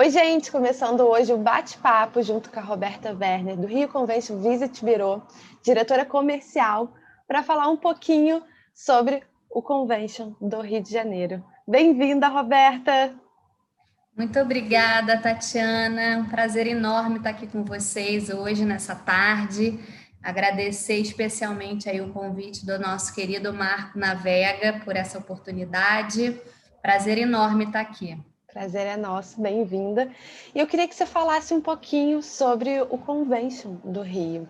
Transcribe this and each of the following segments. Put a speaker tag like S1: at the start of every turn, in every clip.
S1: Oi, gente! Começando hoje o bate-papo junto com a Roberta Werner, do Rio Convention Visit Bureau, diretora comercial, para falar um pouquinho sobre o Convention do Rio de Janeiro. Bem-vinda, Roberta!
S2: Muito obrigada, Tatiana. Um prazer enorme estar aqui com vocês hoje, nessa tarde. Agradecer especialmente aí o convite do nosso querido Marco Navega por essa oportunidade. Prazer enorme estar aqui.
S1: Prazer é nosso, bem-vinda. E eu queria que você falasse um pouquinho sobre o Convention do Rio.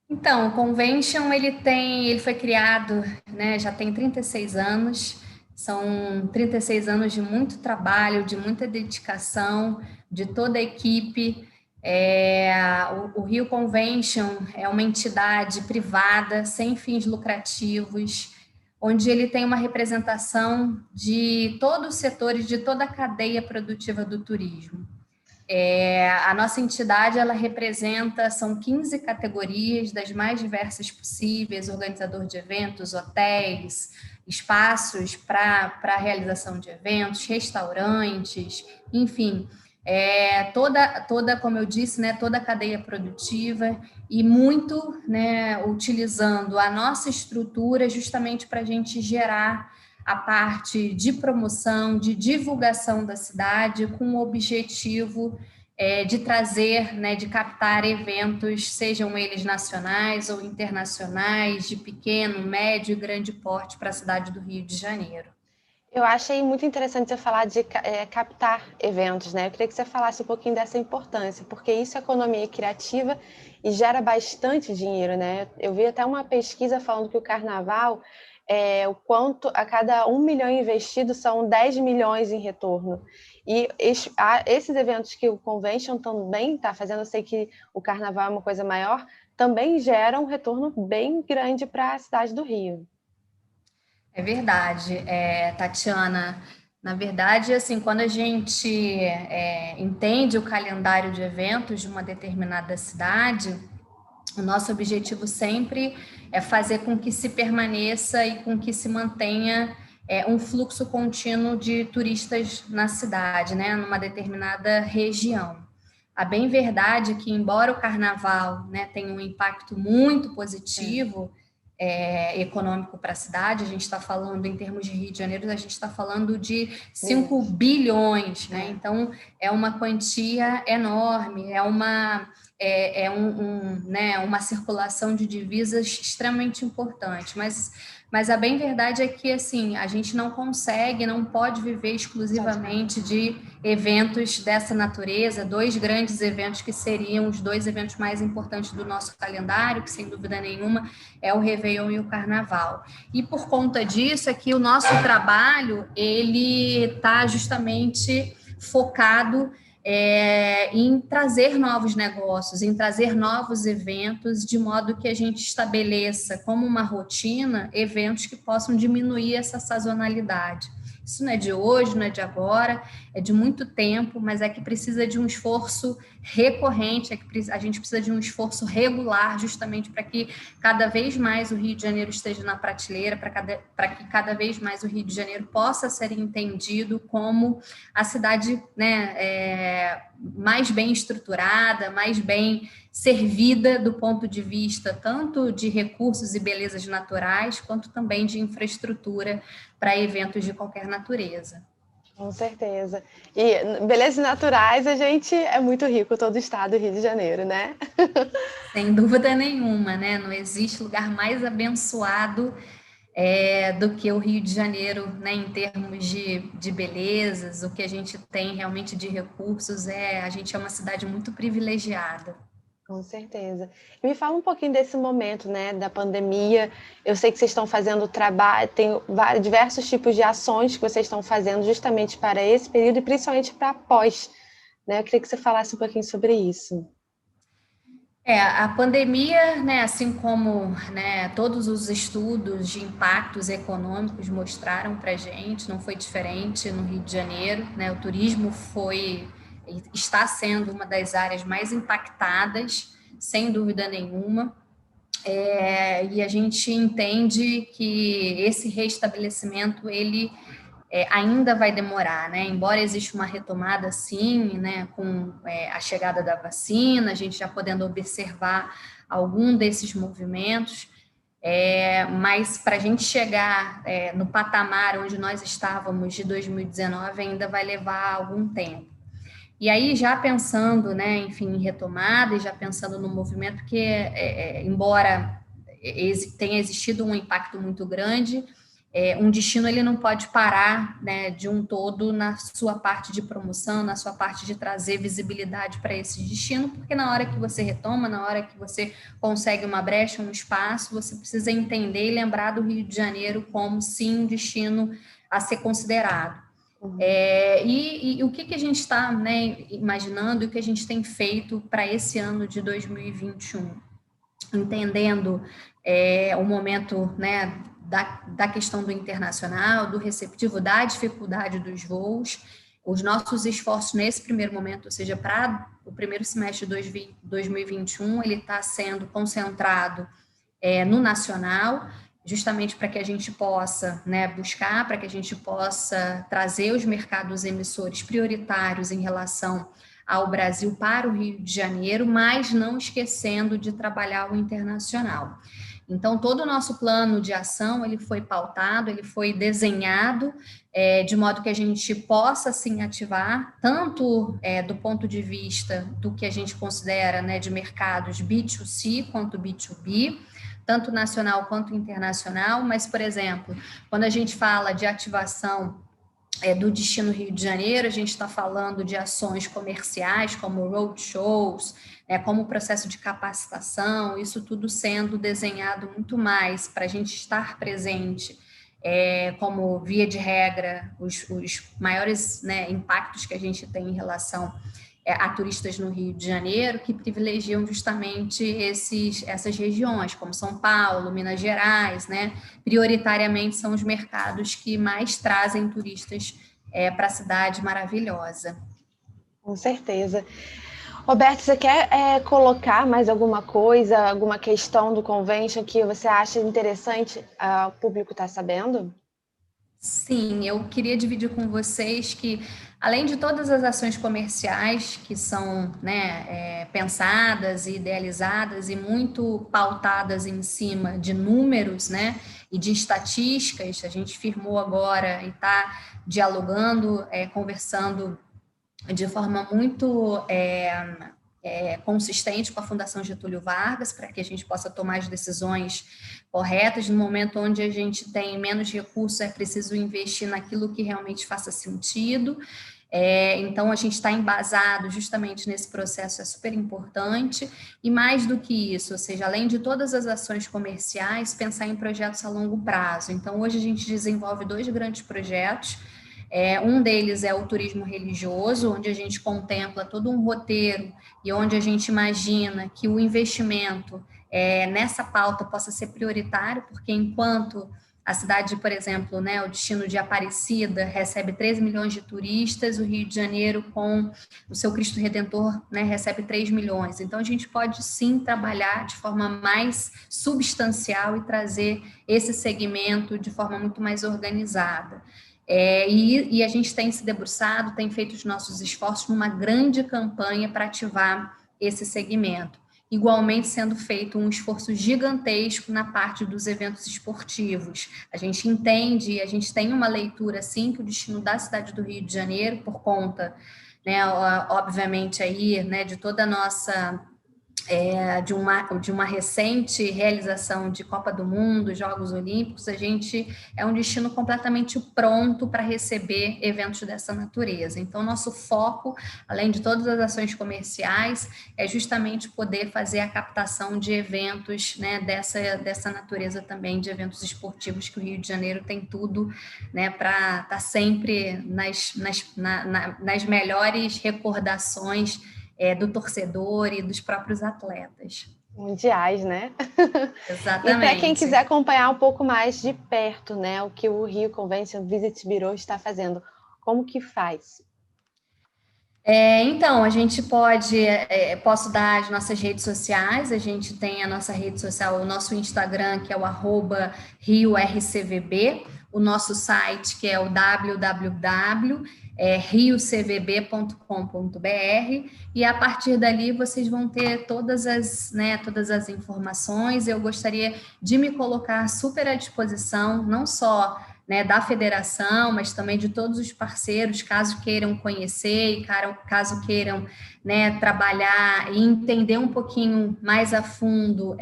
S2: Então, o Convention, ele foi criado, né, já tem 36 anos, são 36 anos de muito trabalho, de muita dedicação, de toda a equipe. O Rio Convention é uma entidade privada, sem fins lucrativos, onde ele tem uma representação de todos os setores, de toda a cadeia produtiva do turismo. A nossa entidade, ela representa, são 15 categorias das mais diversas possíveis, organizador de eventos, hotéis, espaços para a realização de eventos, restaurantes, enfim, toda, como eu disse, né, toda a cadeia produtiva e muito, né, utilizando a nossa estrutura justamente para a gente gerar a parte de promoção, de divulgação da cidade, com o objetivo de trazer, né, de captar eventos, sejam eles nacionais ou internacionais, de pequeno, médio e grande porte para a cidade do Rio de Janeiro.
S1: Eu achei muito interessante você falar de captar eventos, né? Eu queria que você falasse um pouquinho dessa importância, porque isso é economia criativa e gera bastante dinheiro, né? Eu vi até uma pesquisa falando que o carnaval, o quanto a cada 1 milhão investido são 10 milhões em retorno. E esses eventos que o Convention também está fazendo, eu sei que o carnaval é uma coisa maior, também geram um retorno bem grande para a cidade do Rio.
S2: É verdade, Tatiana. Na verdade, assim, quando a gente entende o calendário de eventos de uma determinada cidade, o nosso objetivo sempre é fazer com que se permaneça e com que se mantenha um fluxo contínuo de turistas na cidade, né, numa determinada região. A bem verdade é que, embora o carnaval, né, tenha um impacto muito positivo econômico para a cidade, a gente está falando, em termos de Rio de Janeiro, a gente está falando de 5
S1: Milhões.
S2: bilhões, né?
S1: É.
S2: Então, é uma quantia enorme, né, uma circulação de divisas extremamente importante, mas a bem verdade é que assim a gente não consegue, não pode viver
S1: Só de carnaval.
S2: exclusivamente de eventos dessa natureza, dois grandes eventos que seriam os dois eventos mais importantes do nosso calendário, que sem dúvida nenhuma é o Réveillon e o Carnaval. E por conta disso é que o nosso trabalho ele está justamente focado em trazer novos negócios, em trazer novos eventos, de modo que a gente estabeleça como uma rotina eventos que possam diminuir essa sazonalidade. Isso não é de hoje, não é de agora, é de muito tempo, mas é que precisa de um esforço recorrente, a gente precisa de um esforço regular, justamente para que cada vez mais o Rio de Janeiro esteja na prateleira, para que cada vez mais o Rio de Janeiro possa ser entendido como a cidade, né, mais bem estruturada, mais bem servida do ponto de vista tanto de recursos e belezas naturais, quanto também de infraestrutura para eventos de qualquer natureza.
S1: Com certeza. E belezas naturais, a gente é muito rico, todo o estado do Rio de Janeiro, né?
S2: Sem dúvida nenhuma, né? Não existe lugar mais abençoado do que o Rio de Janeiro, né, em termos de belezas, o que a gente tem realmente de recursos, a gente é uma cidade muito privilegiada.
S1: Com certeza. E me fala um pouquinho desse momento, né, da pandemia. Eu sei que vocês estão fazendo trabalho, tem diversos tipos de ações que vocês estão fazendo justamente para esse período e principalmente para pós, né? Eu queria que você falasse um pouquinho sobre isso.
S2: A pandemia, né, assim como, né, todos os estudos de impactos econômicos mostraram para a gente, não foi diferente no Rio de Janeiro, né, o turismo está sendo uma das áreas mais impactadas, sem dúvida nenhuma, e a gente entende que esse restabelecimento, ele ainda vai demorar, né? Embora exista uma retomada, sim, né, com a chegada da vacina, a gente já podendo observar algum desses movimentos, mas para a gente chegar no patamar onde nós estávamos de 2019 ainda vai levar algum tempo. E aí, já pensando, né, enfim, em retomada e já pensando no movimento que, embora tenha existido um impacto muito grande, um destino ele não pode parar, né, de um todo na sua parte de promoção, na sua parte de trazer visibilidade para esse destino, porque na hora que você retoma, na hora que você consegue uma brecha, um espaço, você precisa entender e lembrar do Rio de Janeiro como, sim, um destino a ser considerado. E o que a gente está, né, imaginando e o que a gente tem feito para esse ano de 2021, entendendo o momento, né, da questão do internacional, do receptivo, da dificuldade dos voos, os nossos esforços nesse primeiro momento, ou seja, para o primeiro semestre de 2021, ele está sendo concentrado no nacional, justamente para que a gente possa, né, buscar, para que a gente possa trazer os mercados emissores prioritários em relação ao Brasil para o Rio de Janeiro, mas não esquecendo de trabalhar o internacional. Então, todo o nosso plano de ação, ele foi pautado, ele foi desenhado, de modo que a gente possa, sim, ativar, tanto do ponto de vista do que a gente considera, né, de mercados B2C quanto B2B, tanto nacional quanto internacional, mas, por exemplo, quando a gente fala de ativação do Destino Rio de Janeiro, a gente está falando de ações comerciais, como roadshows, como o processo de capacitação, isso tudo sendo desenhado muito mais para a gente estar presente, como via de regra, os maiores, né, impactos que a gente tem em relação a turistas no Rio de Janeiro, que privilegiam justamente essas regiões, como São Paulo, Minas Gerais, né? Prioritariamente são os mercados que mais trazem turistas para a cidade maravilhosa.
S1: Com certeza. Roberto, você quer colocar mais alguma coisa, alguma questão do convention que você acha interessante o público estar sabendo?
S2: Sim, eu queria dividir com vocês que, além de todas as ações comerciais que são, né, pensadas e idealizadas e muito pautadas em cima de números, né, e de estatísticas, a gente firmou agora e está dialogando, conversando de forma muito consistente com a Fundação Getúlio Vargas, para que a gente possa tomar as decisões corretas. No momento onde a gente tem menos recursos, é preciso investir naquilo que realmente faça sentido. Então, a gente está embasado justamente nesse processo, é super importante. E mais do que isso, ou seja, além de todas as ações comerciais, pensar em projetos a longo prazo. Então, hoje a gente desenvolve 2 grandes projetos. Um deles é o turismo religioso, onde a gente contempla todo um roteiro e onde a gente imagina que o investimento nessa pauta possa ser prioritário, porque enquanto a cidade, por exemplo, né, o destino de Aparecida recebe 13 milhões de turistas, o Rio de Janeiro, com o seu Cristo Redentor, né, recebe 3 milhões. Então, a gente pode, sim, trabalhar de forma mais substancial e trazer esse segmento de forma muito mais organizada. E a gente tem se debruçado, tem feito os nossos esforços numa grande campanha para ativar esse segmento. Igualmente sendo feito um esforço gigantesco na parte dos eventos esportivos. A gente entende, a gente tem uma leitura, sim, que o destino da cidade do Rio de Janeiro, por conta, né, obviamente, aí, né, de toda a nossa... de uma recente realização de Copa do Mundo, Jogos Olímpicos, a gente é um destino completamente pronto para receber eventos dessa natureza. Então, nosso foco, além de todas as ações comerciais, é justamente poder fazer a captação de eventos, né, dessa natureza também, de eventos esportivos, que o Rio de Janeiro tem tudo, né, para estar sempre nas melhores recordações do torcedor e dos próprios atletas.
S1: Mundiais, né? E para quem
S2: Exatamente.
S1: quiser acompanhar um pouco mais de perto, né, o que o Rio Convention Visit Bureau está fazendo, como que faz?
S2: Então, a gente posso dar as nossas redes sociais, a gente tem a nossa rede social, o nosso Instagram, que é o @RioRCVB, o nosso site, que é o www.riocvb.com.br, e a partir dali vocês vão ter todas as informações. Eu gostaria de me colocar super à disposição, não só, né, da federação, mas também de todos os parceiros, caso queiram conhecer e caso queiram, né, trabalhar e entender um pouquinho mais a fundo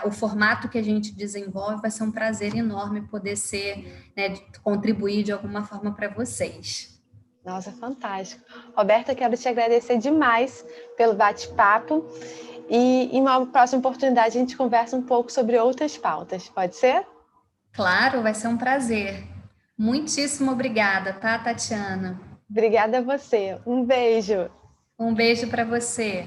S2: o formato que a gente desenvolve. Vai ser um prazer enorme poder contribuir de alguma forma para vocês.
S1: Nossa, fantástico. Roberta, quero te agradecer demais pelo bate-papo, e em uma próxima oportunidade a gente conversa um pouco sobre outras pautas, pode ser?
S2: Claro, vai ser um prazer. Muitíssimo obrigada, tá, Tatiana?
S1: Obrigada a você. Um beijo.
S2: Um beijo para você.